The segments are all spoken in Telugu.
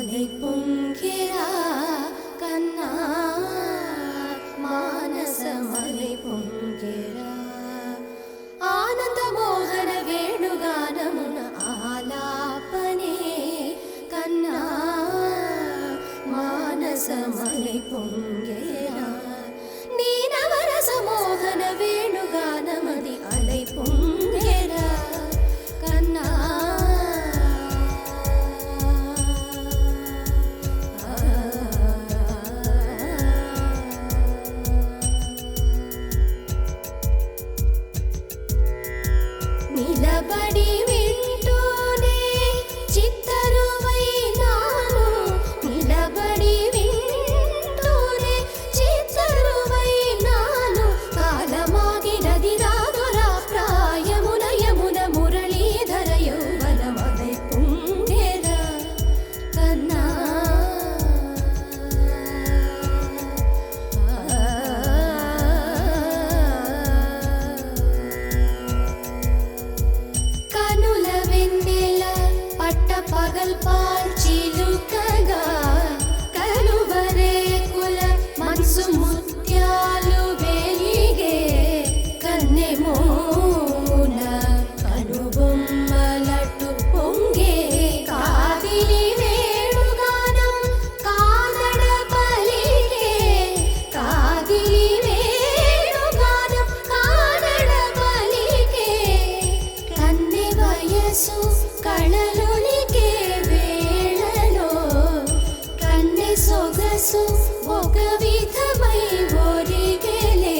అలై పొంగెరా కన్నా మానసమలై పొంగెరా ఆనంద మోహన వేణుగానమున ఆలాపనే కన్నా మానసమలై పొంగెరా నీ నవరస మోహన వేణుగానమది అలై పొంగెరా కన్నా నిలబడి వింటూనే చిత్తరువైనాను నిలబడి వింటూనే చిత్తరువైనాను కాలమాగినది రాదురా ప్రాయమున యమున మురళీధర యౌవనమలై పొంగెరా కన్నా కనుల వెన్నెల పట్ట పగల్ పాల్చిలుకగా కలువరేకుల మనసు ముత్యాలు వెలిగే కన్నెమోన కనుబొమ్మలటు పొంగే కాదిలి వేణుగానం కాదడ పలికే కాదిలి వేణుగానం కాదడ పలికే కన్నె వయసు కళలునికే వేళలో కన్నె సొగసు ఒక విధమై ఒరిగెలే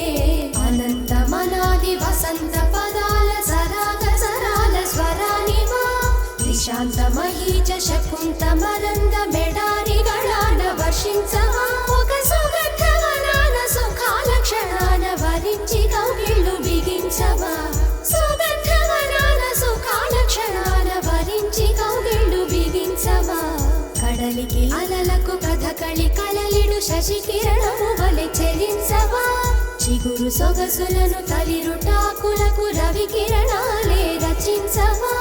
అనంతమనాది వసంత పదాల సరాగ సరాల స్వరానివా నిశాంత మహీచ శకుంత మరంద మెడారిగళాన వర్షించవా ఒక సుగంధవనాన సుఖాల క్షణాన వరించి కౌగిళ్ళు బిగించవా సుగంధవనాన సుఖాల క్షణాన వరించి కౌగిళ్ళు బిగించవా కడలికి అలలకు కథకళి కలలిడు శశి కిరణము వలె చెలించవా చిగురు సొగసులను తలిరుటాకులకు రవి కిరణాలే రచించవా